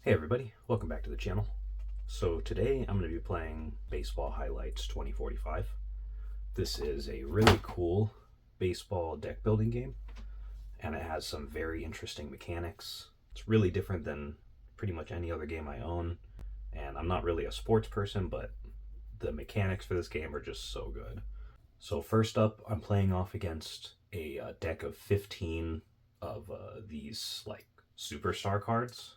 Hey everybody, welcome back to the channel. So today I'm going to be playing Baseball Highlights 2045. This is a really cool baseball deck building game, and it has some very interesting mechanics. It's really different than pretty much any other game I own, and I'm not really a sports person, but the mechanics for this game are just so good. So first up, I'm playing off against a deck of 15 of these like superstar cards.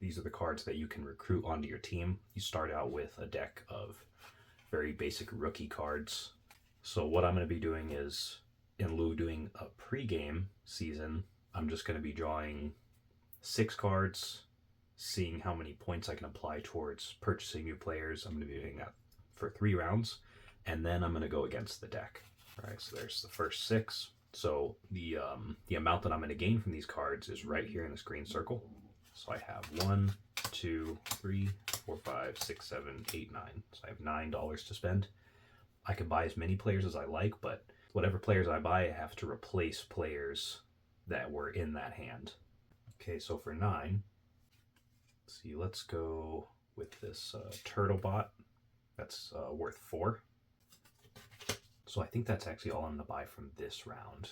These are the cards that you can recruit onto your team. You start out with a deck of very basic rookie cards. So what I'm going to be doing is, in lieu of doing a pregame season, I'm just going to be drawing 6 cards, seeing how many points I can apply towards purchasing new players. I'm going to be doing that for 3 rounds, and then I'm going to go against the deck. All right, so there's the first 6. So the amount that I'm going to gain from these cards is right here in this green circle. So I have 1, 2, 3, 4, 5, 6, 7, 8, 9. So I have $9 to spend. I can buy as many players as I like, but whatever players I buy, I have to replace players that were in that hand. Okay, so for 9, let's go with this turtle bot. That's worth 4. So I think that's actually all I'm going to buy from this round.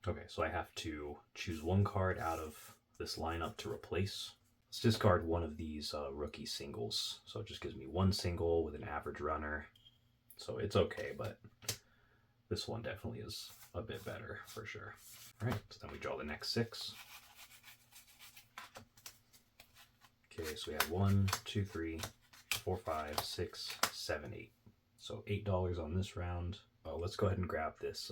Okay, so I have to choose 1 card out of this lineup to replace. Let's discard one of these rookie singles. So it just gives me 1 single with an average runner. So it's okay, but this one definitely is a bit better for sure. All right, so then we draw the next 6. Okay, so we have 1, 2, 3, 4, 5, 6, 7, 8. So $8 on this round. Let's go ahead and grab this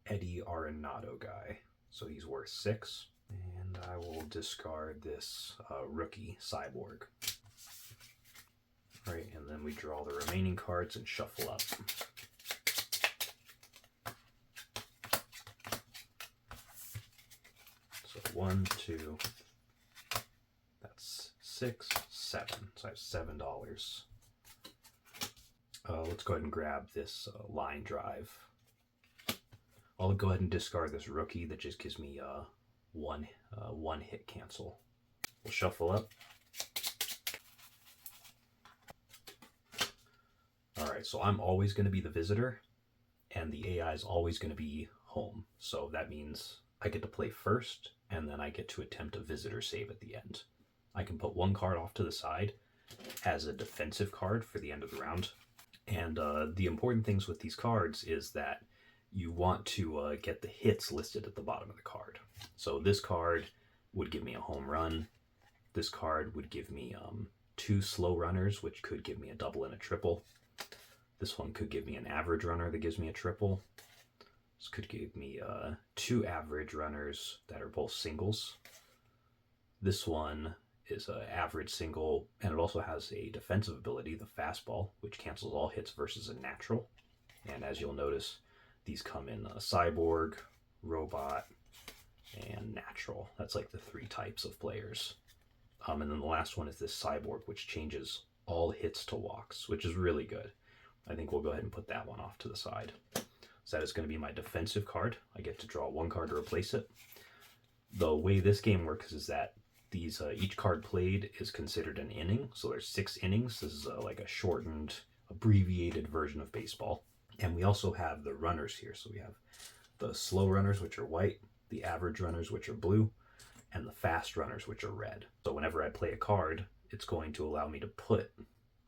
Eddie Arenado guy. So he's worth 6. And I will discard this rookie cyborg. All right, and then we draw the remaining cards and shuffle up. So 1, 2, that's 6, 7. So I have $7. Let's go ahead and grab this line drive. I'll go ahead and discard this rookie that just gives me one hit cancel. We'll shuffle up. All right, so I'm always going to be the visitor, and the AI is always going to be home. So that means I get to play first, and then I get to attempt a visitor save at the end. I can put 1 card off to the side as a defensive card for the end of the round. And the important things with these cards is that you want to get the hits listed at the bottom of the card. So this card would give me a home run. This card would give me 2 slow runners, which could give me a double and a triple. This one could give me an average runner that gives me a triple. This could give me 2 average runners that are both singles. This one is an average single, and it also has a defensive ability, the fastball, which cancels all hits versus a natural. And as you'll notice, these come in cyborg, robot, and natural. That's like the 3 types of players. And then the last one is this cyborg, which changes all hits to walks, which is really good. I think we'll go ahead and put that one off to the side. So that is going to be my defensive card. I get to draw 1 card to replace it. The way this game works is that these each card played is considered an inning. So there's 6 innings. This is like a shortened, abbreviated version of baseball. And we also have the runners here. So we have the slow runners, which are white, the average runners, which are blue, and the fast runners, which are red. So whenever I play a card, it's going to allow me to put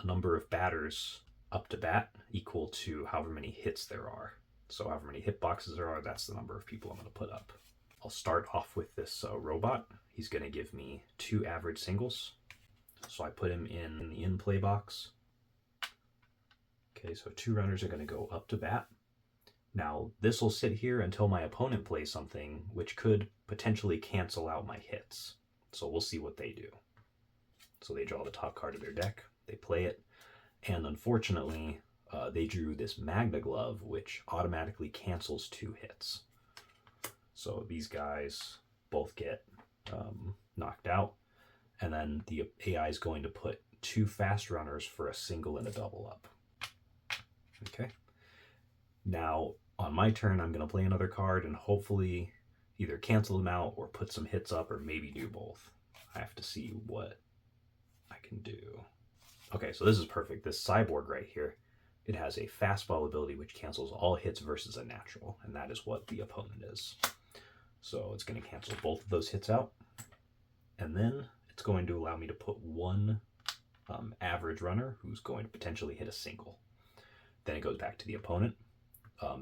a number of batters up to bat equal to however many hits there are. So however many hit boxes there are, that's the number of people I'm going to put up. I'll start off with this robot. He's going to give me 2 average singles. So I put him in the in-play box. Okay, so 2 runners are going to go up to bat. Now, this will sit here until my opponent plays something, which could potentially cancel out my hits. So we'll see what they do. So they draw the top card of their deck, they play it, and unfortunately, they drew this Magna Glove, which automatically cancels 2 hits. So these guys both get knocked out, and then the AI is going to put 2 fast runners for a single and a double up. Okay. Now, on my turn, I'm going to play another card and hopefully either cancel them out or put some hits up or maybe do both. I have to see what I can do... Okay, so this is perfect. This cyborg right here, it has a fastball ability which cancels all hits versus a natural, and that is what the opponent is. So it's going to cancel both of those hits out, and then it's going to allow me to put one average runner who's going to potentially hit a single. Then it goes back to the opponent.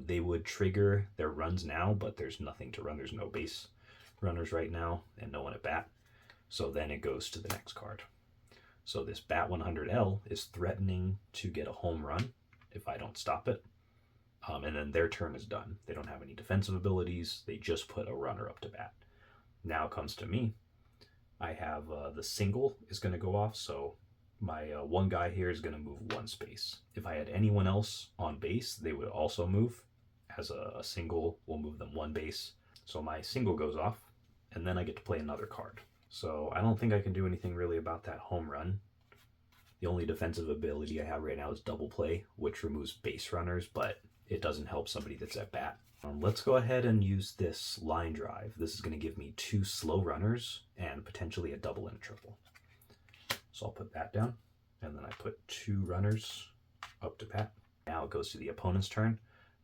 They would trigger their runs now, but there's nothing to run. There's no base runners right now and no one at bat. So then it goes to the next card. So this Bat 100L is threatening to get a home run if I don't stop it. And then their turn is done. They don't have any defensive abilities. They just put a runner up to bat. Now it comes to me. I have the single is going to go off. So my one guy here is going to move one space. If I had anyone else on base, they would also move. As a single will move them one base. So my single goes off, and then I get to play another card. So I don't think I can do anything really about that home run. The only defensive ability I have right now is double play, which removes base runners, but it doesn't help somebody that's at bat. Let's go ahead and use this line drive. This is going to give me 2 slow runners and potentially a double and a triple. So I'll put that down, and then I put 2 runners up to bat. Now it goes to the opponent's turn.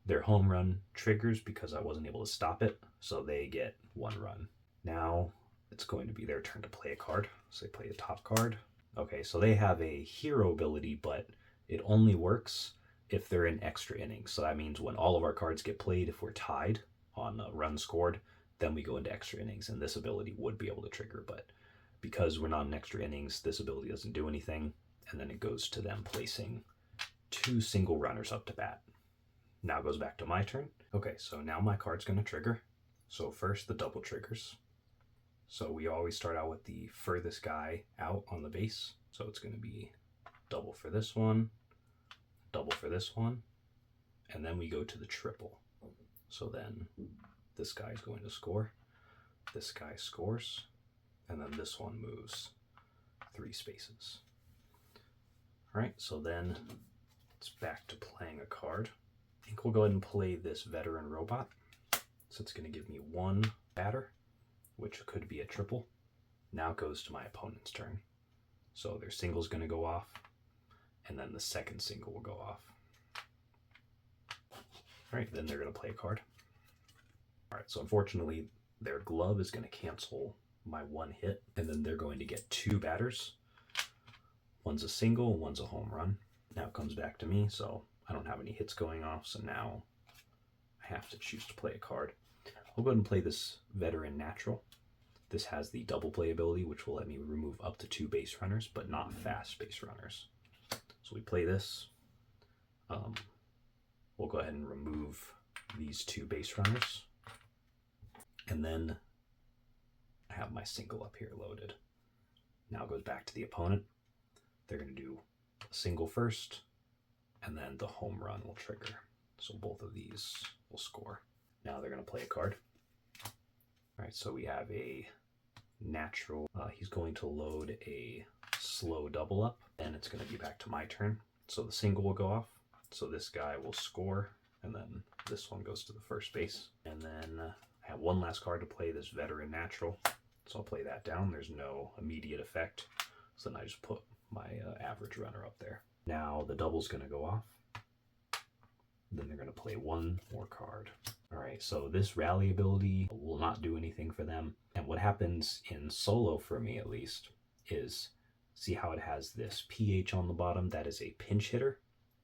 Their home run triggers because I wasn't able to stop it, so they get 1 run. Now it's going to be their turn to play a card. So they play a top card. Okay, so they have a hero ability, but it only works if they're in extra innings. So that means when all of our cards get played, if we're tied on runs scored, then we go into extra innings, and this ability would be able to trigger. But because we're not in extra innings, this ability doesn't do anything, and then it goes to them placing 2 single runners up to bat. Now it goes back to my turn. Okay, so now my card's going to trigger. So first the double triggers. So we always start out with the furthest guy out on the base. So it's going to be double for this one, double for this one, and then we go to the triple. So then this guy's going to score, this guy scores, and then this one moves 3 spaces. All right, so then it's back to playing a card. I think we'll go ahead and play this veteran robot. So it's going to give me 1 batter, which could be a triple. Now it goes to my opponent's turn. So their single's going to go off, and then the second single will go off. All right, then they're going to play a card. All right, so unfortunately, their glove is going to cancel my 1 hit, and then they're going to get 2 batters. One's a single, one's a home run. Now it comes back to me, so I don't have any hits going off, so now I have to choose to play a card. I'll go ahead and play this veteran natural. This has the double play ability, which will let me remove up to 2 base runners, but not fast base runners. So we play this. We'll go ahead and remove these 2 base runners. And then I have my single up here loaded. Now it goes back to the opponent. They're going to do a single first, and then the home run will trigger. So both of these will score. Now they're going to play a card. All right, so we have a natural. He's going to load a slow double up, and it's going to be back to my turn. So the single will go off. So this guy will score, and then this one goes to the first base. And then I have 1 last card to play, this veteran natural. So I'll play that down. There's no immediate effect. So then I just put my average runner up there. Now the double's going to go off. Then they're going to play 1 more card. All right, so this rally ability will not do anything for them. And what happens in solo, for me at least, is see how it has this PH on the bottom? That is a pinch hitter.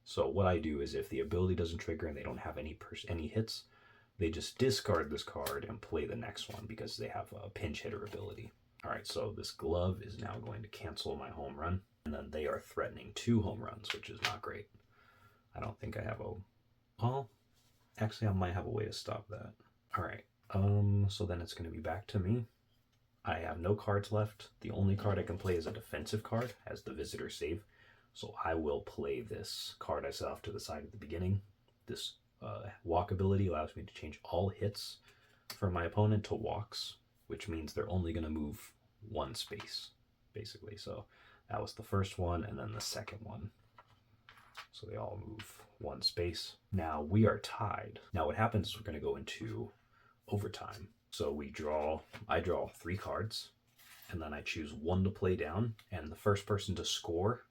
So what I do is if the ability doesn't trigger and they don't have any hits, they just discard this card and play the next one because they have a pinch hitter ability. All right, so this glove is now going to cancel my home run. And then they are threatening 2 home runs, which is not great. I don't think I have a... Well, actually I might have a way to stop that. All right, so then it's going to be back to me. I have no cards left. The only card I can play is a defensive card, as the visitor save. So I will play this card I set off to the side at the beginning. This walk ability allows me to change all hits for my opponent to walks, which means they're only going to move 1 space, basically. So that was the first one, and then the second one. So they all move 1 space. Now we are tied. Now what happens is we're going to go into overtime. So I draw 3 cards, and then I choose one to play down, and the first person to score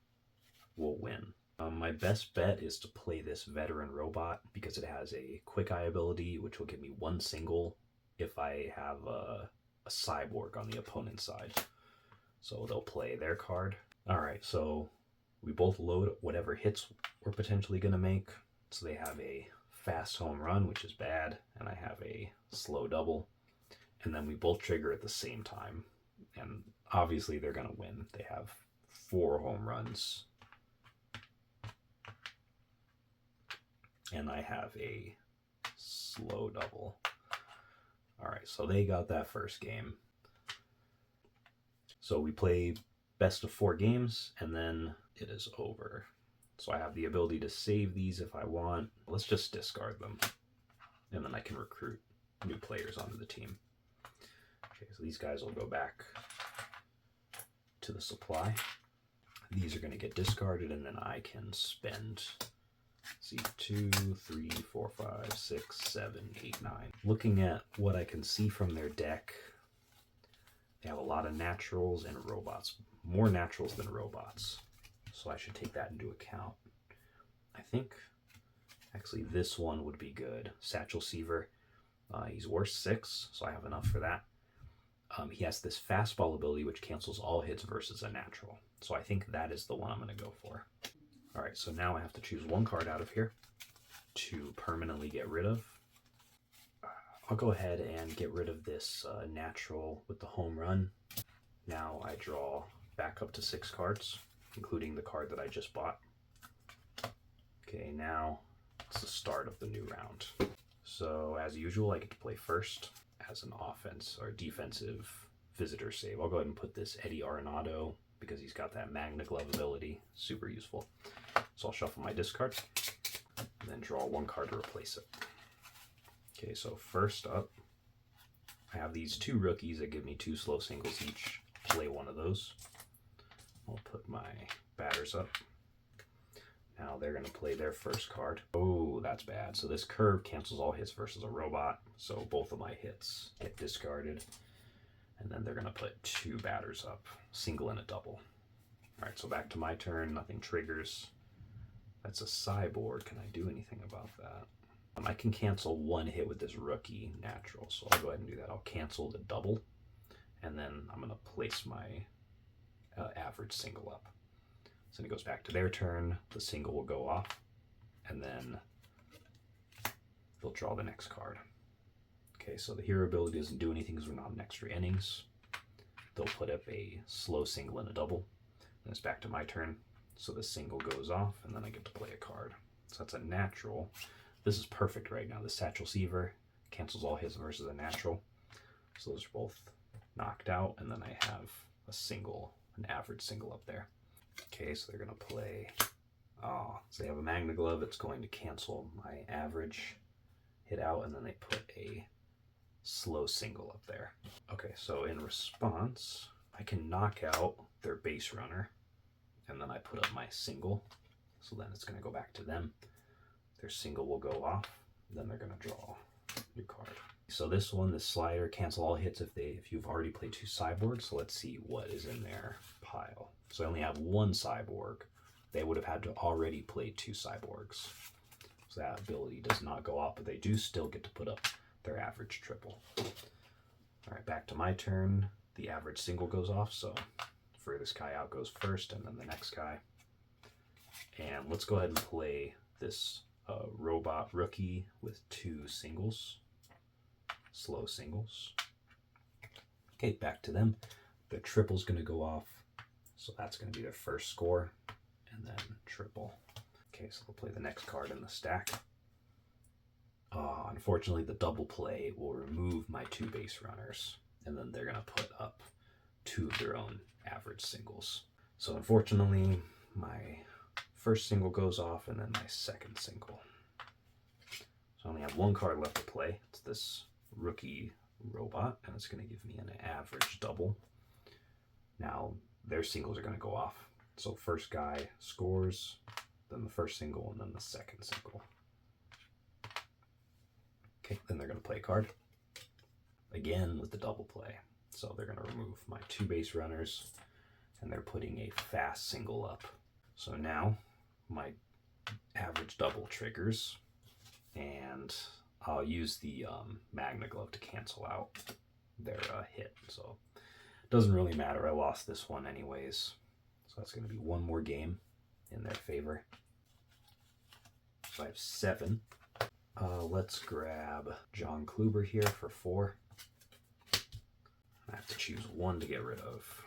will win. My best bet is to play this veteran robot because it has a quick eye ability, which will give me one single if I have a cyborg on the opponent's side. So they'll play their card. All right, so we both load whatever hits we're potentially going to make. So they have a fast home run, which is bad, and I have a slow double. And then we both trigger at the same time. And obviously they're going to win. They have 4 home runs. And I have a slow double. All right, so they got that first game. So we play best of 4 games, and then it is over. So I have the ability to save these if I want. Let's just discard them, and then I can recruit new players onto the team. Okay, so these guys will go back to the supply. These are going to get discarded, and then I can spend, see, 2, 3, 4, 5, 6, 7, 8, 9. Looking at what I can see from their deck, they have a lot of naturals and robots. More naturals than robots. So I should take that into account. I think actually this one would be good. Satchel Seaver. He's worth 6, so I have enough for that. He has this fastball ability which cancels all hits versus a natural. So I think that is the one I'm going to go for. All right, so now I have to choose one card out of here to permanently get rid of. I'll go ahead and get rid of this natural with the home run. Now I draw back up to 6 cards, including the card that I just bought. Okay, now it's the start of the new round. So as usual, I get to play first as an offense or defensive visitor save. I'll go ahead and put this Eddie Arenado because he's got that Magna Glove ability. Super useful. So I'll shuffle my discards and then draw 1 card to replace it. Okay, so first up, I have these 2 rookies that give me 2 slow singles each. Play one of those. I'll put my batters up. Now they're going to play their first card. Oh, that's bad. So this curve cancels all hits versus a robot. So both of my hits get discarded. And then they're going to put 2 batters up, single and a double. All right, so back to my turn. Nothing triggers. That's a cyborg. Can I do anything about that? I can cancel 1 hit with this rookie natural, so I'll go ahead and do that. I'll cancel the double, and then I'm going to place my average single up. So when it goes back to their turn, the single will go off, and then they'll draw the next card. Okay, so the hero ability doesn't do anything because we're not in extra innings. They'll put up a slow single and a double, and it's back to my turn. So the single goes off, and then I get to play a card. So that's a natural. This is perfect right now. The Satchel Seaver cancels all hits versus a natural. So those are both knocked out, and then I have a single, an average single up there. Okay, so they're going to play, so they have a Magna Glove. It's going to cancel my average hit out, and then they put a slow single up there. Okay, so in response, I can knock out their base runner, and then I put up my single. So then it's going to go back to them. Their single will go off, then they're going to draw a new card. So this one, this slider, cancel all hits if you've already played 2 cyborgs. So let's see what is in their pile. So I only have 1 cyborg. They would have had to already play 2 cyborgs. So that ability does not go off, but they do still get to put up their average triple. All right, back to my turn. The average single goes off, so furthest guy out goes first, and then the next guy. And let's go ahead and play this robot rookie with 2 singles, slow singles. Okay, back to them. The triple's going to go off, so that's going to be their first score, and then triple. Okay, so they'll play the next card in the stack. Unfortunately, the double play will remove my 2 base runners, and then they're going to put up 2 of their own average singles. So unfortunately, my first single goes off, and then my second single. So I only have 1 card left to play. It's this rookie robot, and it's going to give me an average double. Now, their singles are going to go off. So first guy scores, then the first single, and then the second single. Okay, then they're going to play a card. Again with the double play. So they're going to remove my 2 base runners, and they're putting a fast single up. So now my average double triggers, and I'll use the Magna Glove to cancel out their hit. So it doesn't really matter. I lost this one anyways. So that's going to be one more game in their favor. So I have 7. Let's grab John Kluber here for 4. I have to choose 1 to get rid of.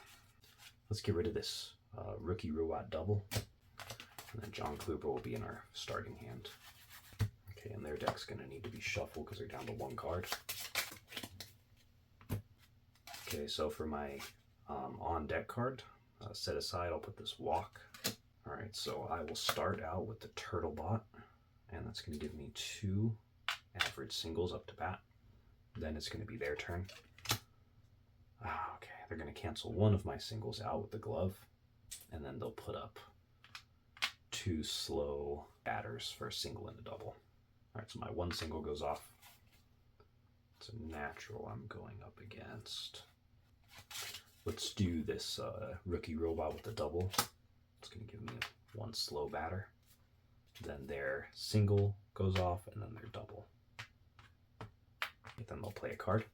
Let's get rid of this rookie robot double. And then John Kluber will be in our starting hand. Okay, and their deck's going to need to be shuffled because they're down to 1 card. Okay, so for my on-deck card, set aside, I'll put this walk. Alright, so I will start out with the Turtle Bot, and that's going to give me 2 average singles up to bat. Then it's going to be their turn. Okay, they're going to cancel 1 of my singles out with the glove, and then they'll put up 2 slow batters for a single and a double. Alright, so my 1 single goes off. It's a natural I'm going up against. Let's do this rookie robot with the double. It's going to give me 1 slow batter. Then their single goes off, and then their double. Then they'll play a card.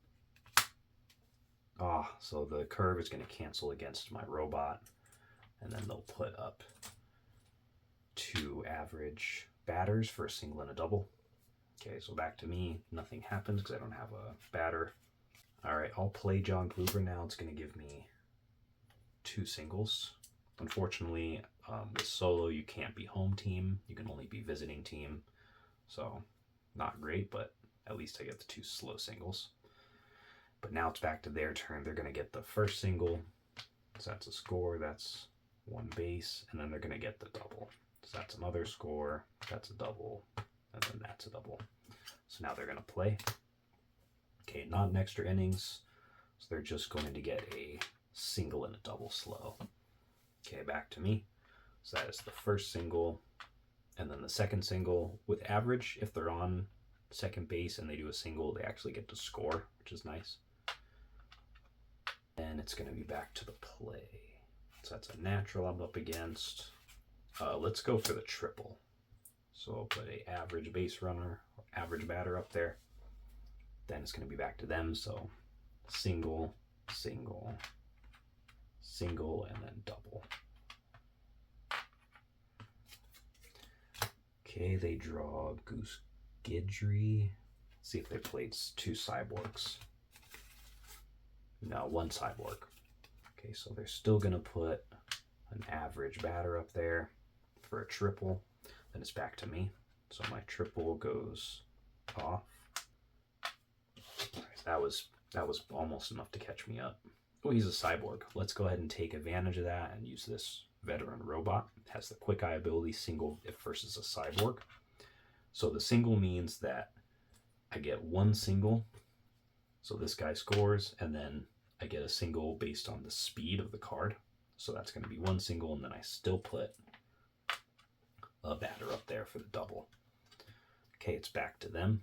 So the curve is going to cancel against my robot, and then they'll put up 2 average batters for a single and a double. Okay, so back to me. Nothing happens because I don't have a batter. Alright, I'll play John Kluber now. It's going to give me 2 singles. Unfortunately, with solo, you can't be home team. You can only be visiting team. So, not great, but at least I get the 2 slow singles. But now it's back to their turn. They're going to get the first single. So that's a score. That's 1 base. And then they're going to get the double. So that's another score. That's a double. And then that's a double. So now they're going to play. Okay, not an extra innings. So they're just going to get a single and a double slow. Okay, back to me. So that is the first single. And then the second single. With average, if they're on second base and they do a single, they actually get to score, which is nice. And it's going to be back to the play. So that's a natural I'm up against. Let's go for the triple. So I'll put a average base runner, or average batter up there. Then it's going to be back to them. So single, single, single, and then double. Okay, they draw Goose Guidry. Let's see if they played 2 cyborgs. No, 1 cyborg. Okay, so they're still going to put an average batter up there for a triple. Then it's back to me. So my triple goes off. That was almost enough to catch me up. Oh, he's a cyborg. Let's go ahead and take advantage of that and use this veteran robot. It has the quick eye ability, single if versus a cyborg. So the single means that I get 1 single. So this guy scores, and then I get a single based on the speed of the card. So that's going to be 1 single, and then I still put a batter up there for the double. Okay, it's back to them.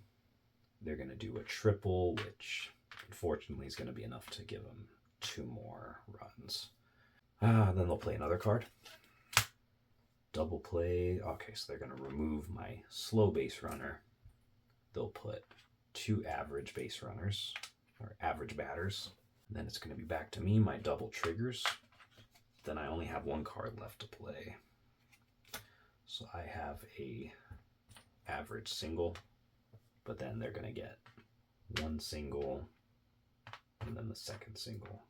They're going to do a triple, which unfortunately is going to be enough to give them 2 more runs. Then they'll play another card. Double play. Okay, so they're going to remove my slow base runner. They'll put 2 average base runners, or average batters. And then it's going to be back to me, my double triggers. Then I only have 1 card left to play. So I have a average single, but then they're going to get 1 single, and then the second single.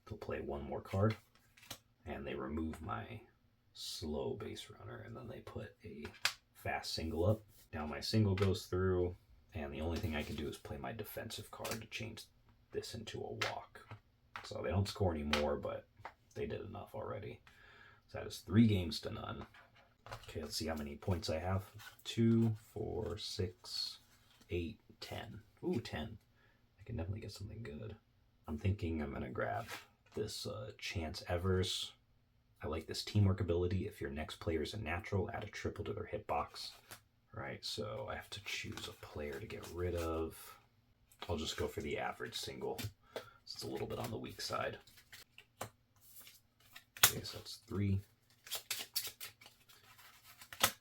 They'll play 1 more card, and they remove my slow base runner, and then they put a fast single up. Now my single goes through, and the only thing I can do is play my defensive card to change this into a walk. So they don't score anymore, but they did enough already. So that is 3 games to none. Okay, let's see how many points I have. 2, 4, 6, 8, 10. Ooh, 10. I can definitely get something good. I'm thinking I'm going to grab this Chance Evers. I like this teamwork ability. If your next player is a natural, add a triple to their hitbox. Right, so I have to choose a player to get rid of. I'll just go for the average single. It's a little bit on the weak side. Okay, so that's 3,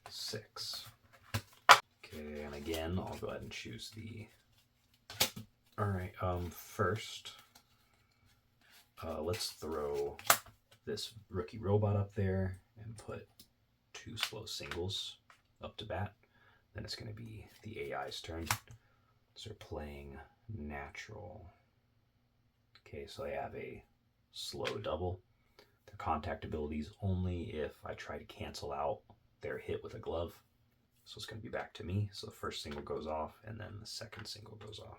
6. Okay, and again, I'll go ahead and choose the... Alright, first, let's throw this rookie robot up there and put 2 slow singles up to bat. Then it's going to be the AI's turn. So they're playing natural. Okay, so they have a slow double. Their contact ability is only if I try to cancel out their hit with a glove. So it's going to be back to me. So the first single goes off, and then the second single goes off.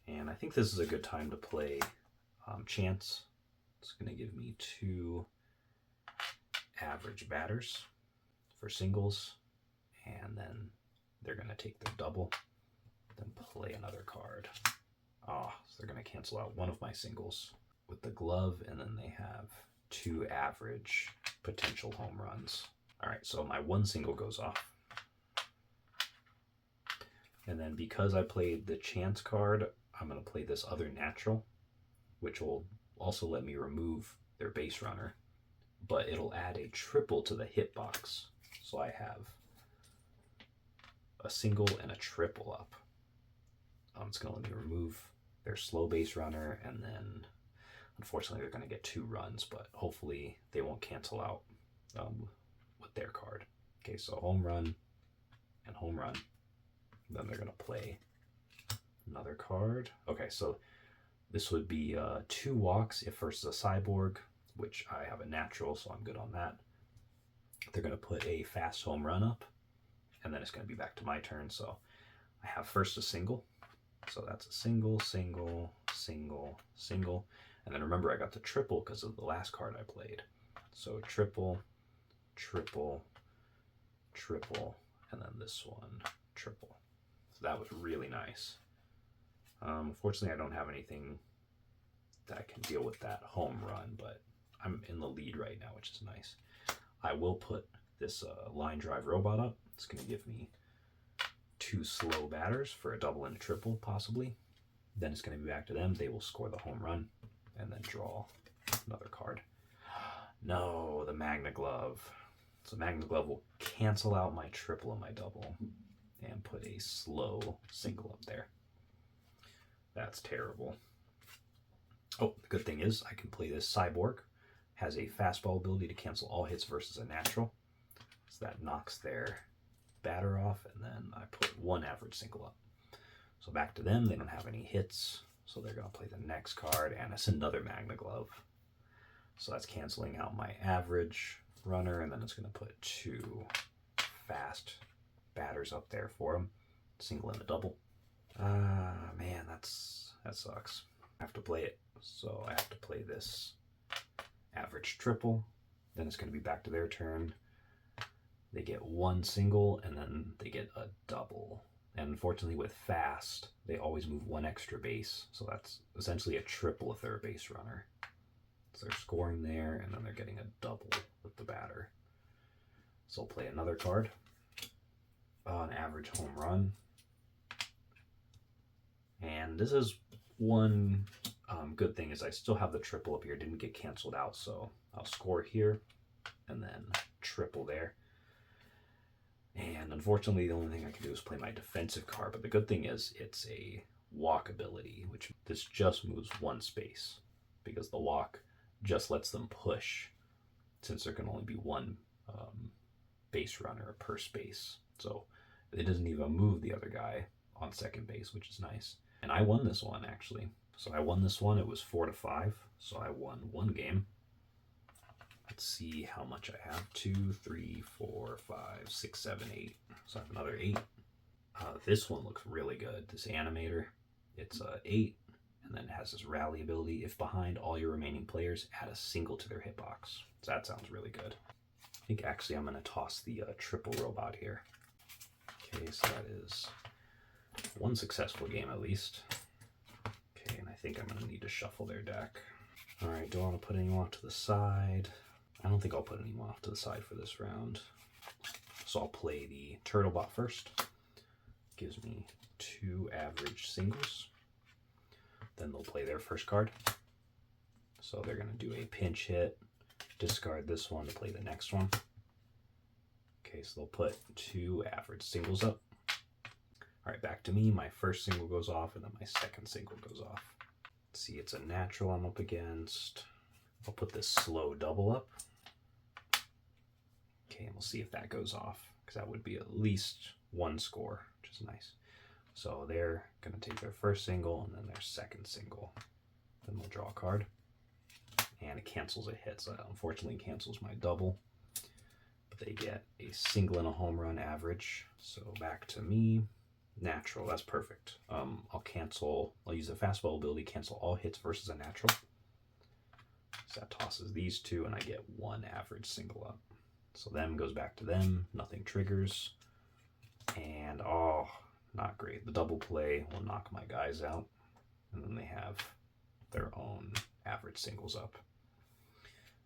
And I think this is a good time to play Chance. It's going to give me 2 average batters for singles, and then they're going to take their double, then play another card. So they're going to cancel out one of my singles with the glove, and then they have 2 average potential home runs. All right, so my 1 single goes off. And then because I played the chance card, I'm going to play this other natural, which will also let me remove their base runner, but it'll add a triple to the hitbox. So I have a single and a triple up. It's going to let me remove their slow base runner, and then unfortunately they're going to get 2 runs, but hopefully they won't cancel out with their card. Okay, so home run and home run. Then they're going to play another card. Okay, so this would be 2 walks if first is a cyborg, which I have a natural, so I'm good on that. They're going to put a fast home run up, and then it's going to be back to my turn. So I have first a single. So that's a single, single, single, single. And then remember, I got the triple because of the last card I played. So triple, triple, triple, and then this one, triple. So that was really nice. Unfortunately, I don't have anything that can deal with that home run, but I'm in the lead right now, which is nice. I will put this line drive robot up. It's going to give me 2 slow batters for a double and a triple, possibly. Then it's going to be back to them. They will score the home run and then draw another card. No, the Magna Glove. So Magna Glove will cancel out my triple and my double and put a slow single up there. That's terrible. Oh, the good thing is I can play this cyborg. Has a fastball ability to cancel all hits versus a natural. So that knocks their batter off, and then I put 1 average single up. So back to them. They don't have any hits, so they're going to play the next card, and it's another Magna Glove. So that's canceling out my average runner, and then it's going to put 2 fast batters up there for them. Single and a double. Man, that sucks. I have to play it. So I have to play this average triple. Then it's going to be back to their turn. They get 1 single, and then they get a double. And unfortunately with fast, they always move 1 extra base. So that's essentially a triple if they're a base runner. So they're scoring there, and then they're getting a double with the batter. So I'll play another card. An average home run. And this is one good thing is I still have the triple up here. Didn't get canceled out, so I'll score here and then triple there. And unfortunately, the only thing I can do is play my defensive card. But the good thing is it's a walk ability, which this just moves 1 space because the walk just lets them push since there can only be 1 base runner per space. So it doesn't even move the other guy on second base, which is nice. And I won this one, actually. So I won this one. It was 4-5. So I won 1 game. Let's see how much I have. 2, 3, 4, 5, 6, 7, 8. So I have another 8. This one looks really good. This animator. It's 8. And then it has this rally ability. If behind all your remaining players, add a single to their hitbox. So that sounds really good. I think actually I'm going to toss the triple robot here. Okay, so that is 1 successful game at least. Okay, and I think I'm going to need to shuffle their deck. All right, do I want to put anyone off to the side? I don't think I'll put anyone off to the side for this round. So I'll play the turtle bot first. Gives me 2 average singles. then they'll play their first card. So they're going to do a pinch hit, discard this one to play the next one. Okay, so they'll put 2 average singles up. All right, back to me. My first single goes off, and then my second single goes off. Let's see, it's a natural I'm up against. I'll put this slow double up. Okay, and we'll see if that goes off, because that would be at least 1 score, which is nice. So they're going to take their first single and then their second single. Then they'll draw a card. And it cancels a hit, so that unfortunately cancels my double. But they get a single and a home run average. So back to me. Natural, that's perfect. I'll use a fastball ability, cancel all hits versus a natural. So that tosses these 2, and I get 1 average single up. So them goes back to them, nothing triggers. And oh, not great. The double play will knock my guys out. And then they have their own average singles up.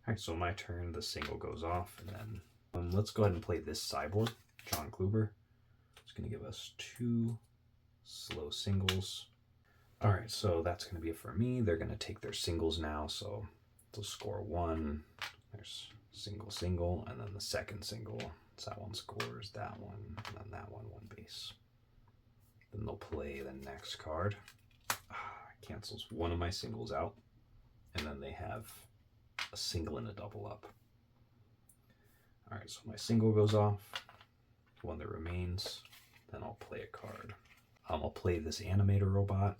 All right, so my turn, the single goes off, and then let's go ahead and play this cyborg, John Kluber. It's going to give us 2 slow singles. All right, so that's going to be it for me. They're going to take their singles now, so they'll score 1. There's single, single, and then the second single. So that one scores that one, and then that one, 1 base. Then they'll play the next card. Cancels one of my singles out, and then they have a single and a double up. All right, so my single goes off, 1 that remains, then I'll play a card. I'll play this animator robot.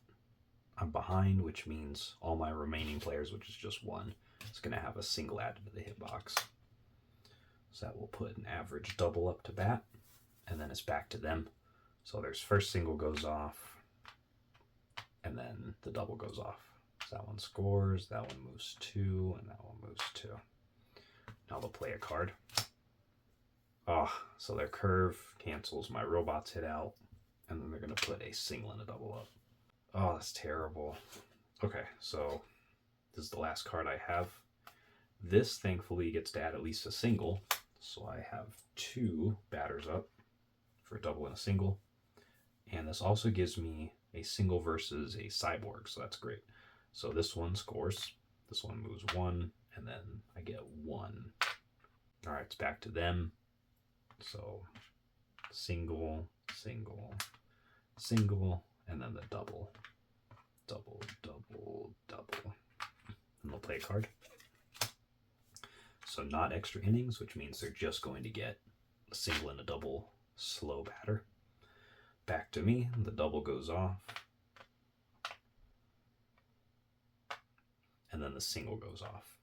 I'm behind, which means all my remaining players, which is just 1, is going to have a single added to the hitbox. So that will put an average double up to bat, and then it's back to them. So their first single goes off, and then the double goes off. So that one scores, that one moves 2, and that one moves 2. Now they'll play a card. So their curve cancels my robot's hit out, and then they're going to put a single and a double up. Oh, that's terrible. Okay, so this is the last card I have. This thankfully gets to add at least a single, so I have 2 batters up for a double and a single. And this also gives me a single versus a cyborg, so that's great. So this one scores, this one moves 1, and then I get 1. All right, it's back to them. So single, single, single, and then the double, double, double, double. And they'll play a card. So not extra innings, which means they're just going to get a single and a double slow batter. Back to me, the double goes off. And then the single goes off.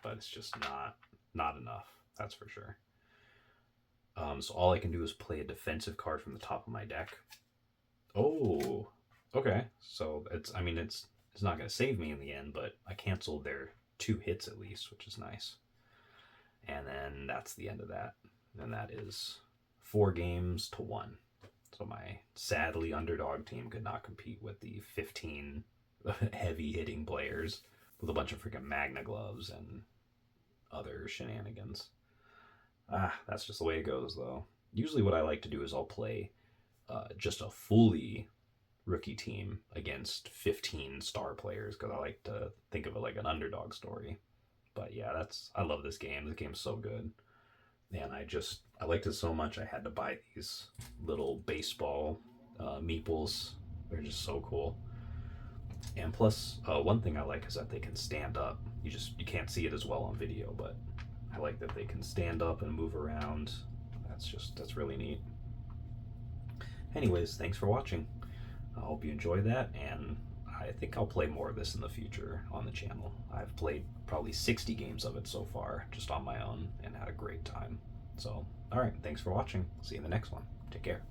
But it's just not enough, that's for sure. So all I can do is play a defensive card from the top of my deck. Oh, okay. So it's not going to save me in the end, but I canceled their 2 hits at least, which is nice. And then that's the end of that. And that is 4 games to 1. So my sadly underdog team could not compete with the 15 heavy hitting players with a bunch of freaking Magna gloves and other shenanigans. That's just the way it goes, though. Usually what I like to do is I'll play just a fully rookie team against 15 star players, because I like to think of it like an underdog story. But yeah, I love this game. This game's so good. And I liked it so much I had to buy these little baseball meeples. They're just so cool. And plus, one thing I like is that they can stand up. You can't see it as well on video, but I like that they can stand up and move around. That's really neat. Anyways, thanks for watching. I hope you enjoy that, and I think I'll play more of this in the future on the channel. I've played probably 60 games of it so far, just on my own, and had a great time. So, alright, thanks for watching. See you in the next one. Take care.